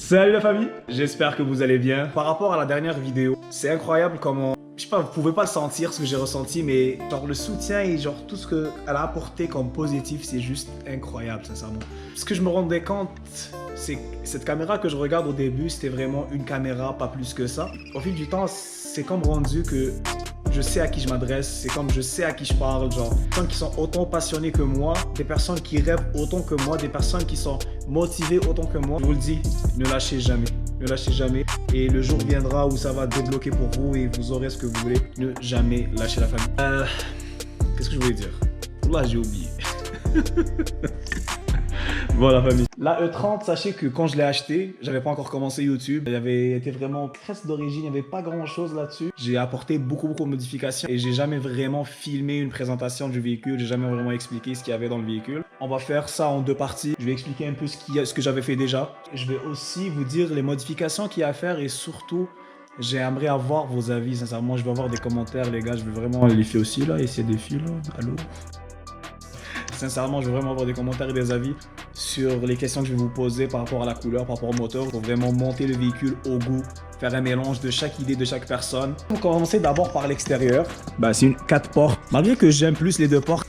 Salut la famille, j'espère que vous allez bien. Par rapport à la dernière vidéo, c'est incroyable comment, je sais pas, vous pouvez pas le sentir ce que j'ai ressenti, mais genre le soutien et genre tout ce qu'elle a apporté comme positif, c'est juste incroyable sincèrement. Ce que je me rendais compte, c'est que cette caméra que je regarde au début, c'était vraiment une caméra, pas plus que ça. Au fil du temps, c'est comme rendu que je sais à qui je m'adresse, c'est comme je sais à qui je parle, genre des personnes qui sont autant passionnées que moi, des personnes qui rêvent autant que moi, des personnes qui sont motivées autant que moi. Je vous le dis, ne lâchez jamais, ne lâchez jamais. Et le jour viendra où ça va débloquer pour vous et vous aurez ce que vous voulez. Ne jamais lâcher la famille. Qu'est-ce que je voulais dire? Là, j'ai oublié. Bon la famille. La E30, sachez que quand je l'ai acheté, j'avais pas encore commencé YouTube. Il avait été vraiment presque d'origine, il n'y avait pas grand chose là-dessus. J'ai apporté beaucoup de modifications et j'ai jamais vraiment filmé une présentation du véhicule. J'ai jamais vraiment expliqué ce qu'il y avait dans le véhicule. On va faire ça en deux parties. Je vais expliquer un peu ce que j'avais fait déjà. Je vais aussi vous dire les modifications qu'il y a à faire et surtout, j'aimerais avoir vos avis. Sincèrement, je vais avoir des commentaires les gars. Je vais vraiment les filles aussi là, et c'est des filles là. Allô? Sincèrement, je veux vraiment avoir des commentaires et des avis sur les questions que je vais vous poser par rapport à la couleur, par rapport au moteur, pour vraiment monter le véhicule au goût, faire un mélange de chaque idée de chaque personne. On va commencer d'abord par l'extérieur. C'est une 4 portes. Malgré que j'aime plus les 2 portes,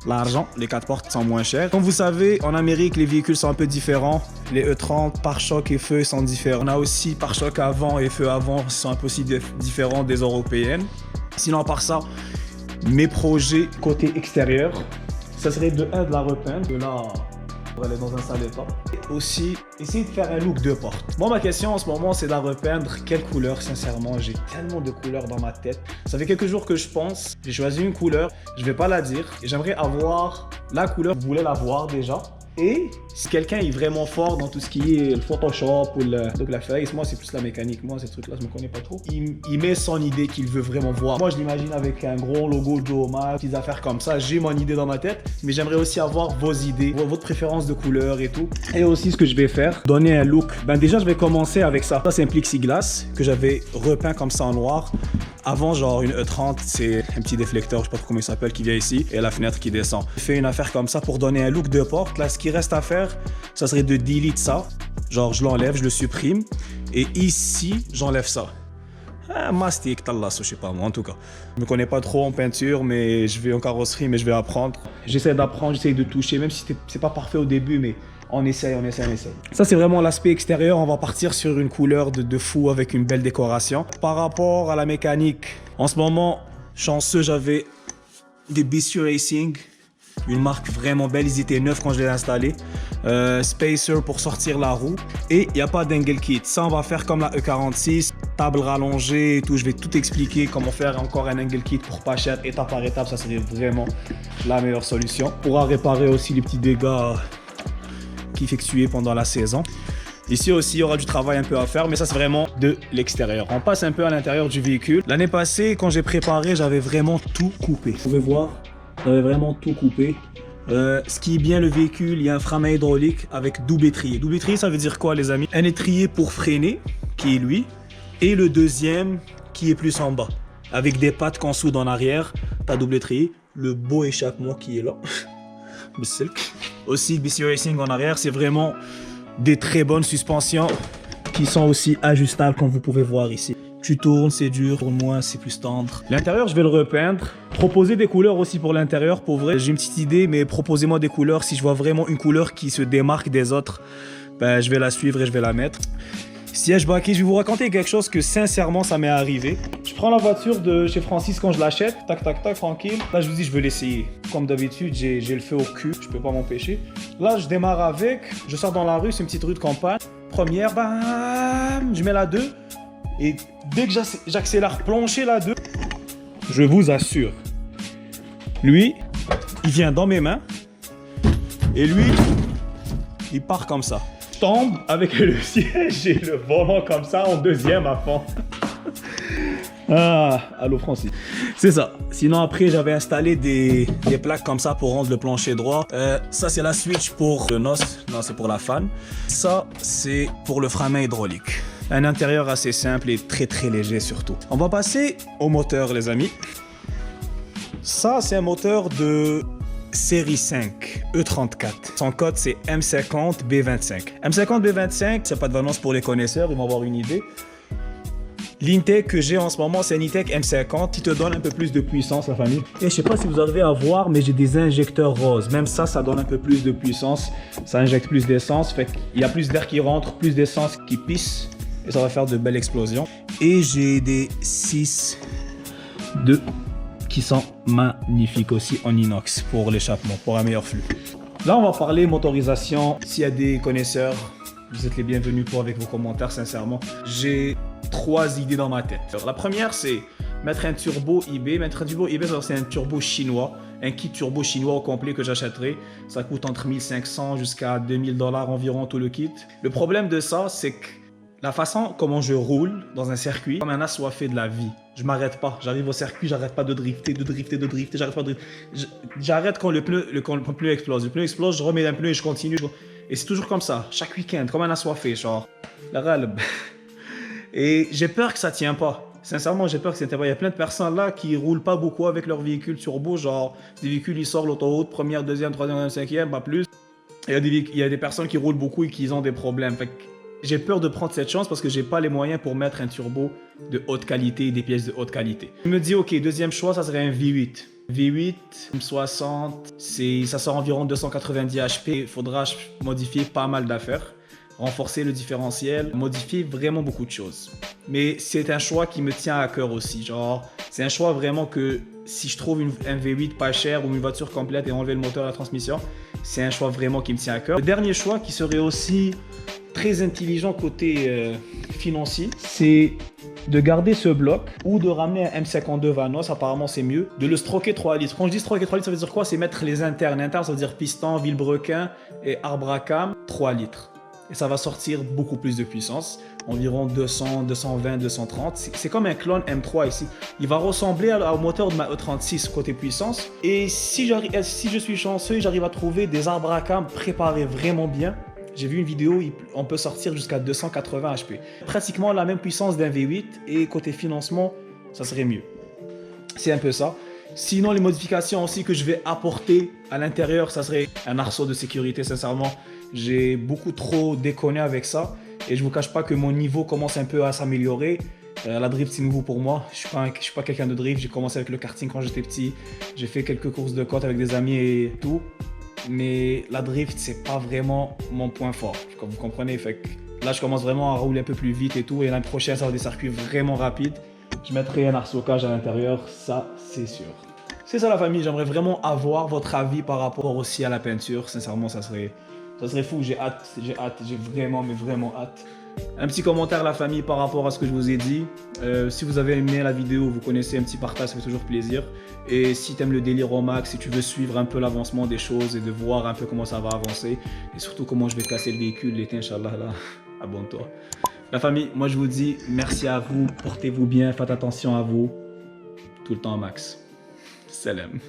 l'argent, les 4 portes sont moins chères. Comme vous savez, en Amérique, les véhicules sont un peu différents. Les E30, pare-choc et feu sont différents. On a aussi pare-choc avant et feu avant sont un peu aussi différents des européennes. Sinon, à part ça, mes projets côté extérieur, ça serait de la repeindre, de là pour aller dans un sale état. Et aussi, essayer de faire un look 2 portes. Moi, ma question en ce moment, c'est de la repeindre. Quelle couleur, sincèrement? J'ai tellement de couleurs dans ma tête. Ça fait quelques jours que je pense. J'ai choisi une couleur, je vais pas la dire. Et j'aimerais avoir la couleur, vous voulez la voir déjà. Et si quelqu'un est vraiment fort dans tout ce qui est le Photoshop ou donc la feuille, moi c'est plus la mécanique, moi ces trucs là je me connais pas trop. Il met son idée qu'il veut vraiment voir. Moi je l'imagine avec un gros logo Joe Mac, des affaires comme ça, j'ai mon idée dans ma tête, mais j'aimerais aussi avoir vos idées, votre préférence de couleur et tout. Et aussi ce que je vais faire, donner un look. Déjà je vais commencer avec ça. Ça c'est un plexiglas que j'avais repeint comme ça en noir. Avant, genre une E30, c'est un petit déflecteur, je sais pas comment il s'appelle, qui vient ici, et la fenêtre qui descend. J'ai fait une affaire comme ça pour donner un look 2 portes. Là, ce qui reste à faire, ça serait de delete ça. Genre, je l'enlève, je le supprime, et ici, j'enlève ça. Mastic, tallah, je sais pas moi, en tout cas. Je me connais pas trop en peinture, mais je vais en carrosserie, mais je vais apprendre. J'essaie d'apprendre, j'essaie de toucher, même si c'est pas parfait au début, mais on essaye. Ça, c'est vraiment l'aspect extérieur. On va partir sur une couleur de fou avec une belle décoration. Par rapport à la mécanique, en ce moment, chanceux, j'avais des BC Racing. Une marque vraiment belle. Ils étaient neufs quand je les ai installés. Spacer pour sortir la roue. Et il n'y a pas d'angle kit. Ça, on va faire comme la E46. Table rallongée et tout. Je vais tout expliquer comment faire encore un angle kit pour pas cher. Étape par étape, ça serait vraiment la meilleure solution. On pourra réparer aussi les petits dégâts effectué pendant la saison. Ici aussi, il y aura du travail un peu à faire, mais ça c'est vraiment de l'extérieur. On passe un peu à l'intérieur du véhicule. L'année passée, quand j'ai préparé, j'avais vraiment tout coupé. Vous pouvez voir, j'avais vraiment tout coupé. Ce qui est bien le véhicule, il y a un frein à main hydraulique avec double étrier. Double étrier, ça veut dire quoi les amis? Un étrier pour freiner, qui est lui, et le deuxième qui est plus en bas. Avec des pattes qu'on soude en arrière, t'as double étrier, le beau échappement qui est là. Aussi, BC Racing en arrière, c'est vraiment des très bonnes suspensions qui sont aussi ajustables comme vous pouvez voir ici. Tu tournes, c'est dur, pour moi c'est plus tendre. L'intérieur, je vais le repeindre. Proposer des couleurs aussi pour l'intérieur, pour vrai. J'ai une petite idée, mais proposez-moi des couleurs. Si je vois vraiment une couleur qui se démarque des autres, je vais la suivre et je vais la mettre. Siège baquet, je vais vous raconter quelque chose que sincèrement ça m'est arrivé. Je prends la voiture de chez Francis quand je l'achète, tac, tranquille. Là je vous dis je veux l'essayer. Comme d'habitude j'ai le feu au cul, je peux pas m'empêcher. Là je démarre avec, je sors dans la rue, c'est une petite rue de campagne. Première, bam, je mets la 2. Et dès que j'accélère plancher la 2, je vous assure, lui, il vient dans mes mains. Et lui, il part comme ça. Tombe avec le siège et le volant comme ça en deuxième à fond. Allô Francis. C'est ça. Sinon après j'avais installé des plaques comme ça pour rendre le plancher droit. Ça c'est la switch pour le NOS. Non, c'est pour la fan. Ça c'est pour le frein à main hydraulique. Un intérieur assez simple et très léger surtout. On va passer au moteur les amis. Ça c'est un moteur de série 5 E34. Son code c'est M50B25. M50B25, c'est pas de valence pour les connaisseurs, ils vont avoir une idée. L'Intech que j'ai en ce moment, c'est un Intech M50 qui te donne un peu plus de puissance, la famille. Et je sais pas si vous arrivez à voir, mais j'ai des injecteurs roses. Même ça, ça donne un peu plus de puissance. Ça injecte plus d'essence. Fait qu'il y a plus d'air qui rentre, plus d'essence qui pisse. Et ça va faire de belles explosions. Et j'ai des 6-2 qui sont magnifiques aussi en inox pour l'échappement, pour un meilleur flux. Là, on va parler motorisation. S'il y a des connaisseurs, vous êtes les bienvenus pour avec vos commentaires, sincèrement. J'ai 3 idées dans ma tête. Alors, la première, c'est mettre un turbo eBay. Mettre un turbo eBay, c'est un turbo chinois. Un kit turbo chinois au complet que j'achèterai. Ça coûte entre 1500 jusqu'à 2000 $ environ tout le kit. Le problème de ça, c'est que la façon comment je roule dans un circuit, comme un assoiffé de la vie. Je m'arrête pas. J'arrive au circuit, j'arrête pas de drifter, j'arrête pas de drifter. J'arrête quand le pneu explose. Le pneu explose, je remets un pneu et je continue. Et c'est toujours comme ça, chaque week-end, comme un assoiffé, genre. La râle. Et j'ai peur que ça tient pas. Sincèrement, j'ai peur que ça tient pas. Il y a plein de personnes là qui roulent pas beaucoup avec leur véhicule turbo, genre des véhicules, ils sortent l'autoroute, première, deuxième, troisième, cinquième, pas plus. Et il y a des personnes qui roulent beaucoup et qui ont des problèmes. Fait que j'ai peur de prendre cette chance parce que j'ai pas les moyens pour mettre un turbo de haute qualité et des pièces de haute qualité. Je me dis, ok, deuxième choix, ça serait un V8. V8, 60, ça sort environ 290 HP. Il faudra modifier pas mal d'affaires, renforcer le différentiel, modifier vraiment beaucoup de choses. Mais c'est un choix qui me tient à cœur aussi. Genre, c'est un choix vraiment que si je trouve un V8 pas cher ou une voiture complète et enlever le moteur et la transmission, c'est un choix vraiment qui me tient à cœur. Le dernier choix qui serait aussi très intelligent côté financier, c'est de garder ce bloc ou de ramener un M52 Vanos, apparemment c'est mieux, de le stroker 3 litres. Quand je dis stroker 3 litres, ça veut dire quoi? C'est mettre les internes. Internes, ça veut dire piston, vilebrequin et arbre à cam, 3 litres. Et ça va sortir beaucoup plus de puissance, environ 200, 220, 230. C'est comme un clone M3 ici. Il va ressembler au moteur de ma E36 côté puissance. Et si je suis chanceux, j'arrive à trouver des arbres à cam préparés vraiment bien. J'ai vu une vidéo, on peut sortir jusqu'à 280 HP. Pratiquement la même puissance d'un V8 et côté financement, ça serait mieux. C'est un peu ça. Sinon, les modifications aussi que je vais apporter à l'intérieur, ça serait un arceau de sécurité, sincèrement. J'ai beaucoup trop déconné avec ça et je vous cache pas que mon niveau commence un peu à s'améliorer. La drift, c'est nouveau pour moi. Je suis pas quelqu'un de drift. J'ai commencé avec le karting quand j'étais petit. J'ai fait quelques courses de côte avec des amis et tout. Mais la drift, c'est pas vraiment mon point fort. Comme vous comprenez, fait que là, je commence vraiment à rouler un peu plus vite et tout. Et l'année prochaine, ça va des circuits vraiment rapides. Je mettrai un arceau-cage à l'intérieur, ça, c'est sûr. C'est ça la famille, j'aimerais vraiment avoir votre avis par rapport aussi à la peinture. Sincèrement, ça serait fou. J'ai vraiment, mais vraiment hâte. Un petit commentaire la famille par rapport à ce que je vous ai dit. Si vous avez aimé la vidéo, vous connaissez, un petit partage, ça fait toujours plaisir. Et si tu aimes le délire au max, si tu veux suivre un peu l'avancement des choses et de voir un peu comment ça va avancer, et surtout comment je vais casser le véhicule l'été, Inch'Allah, là, abonne-toi. La famille, moi je vous dis merci à vous, portez-vous bien, faites attention à vous, tout le temps au max. Salam.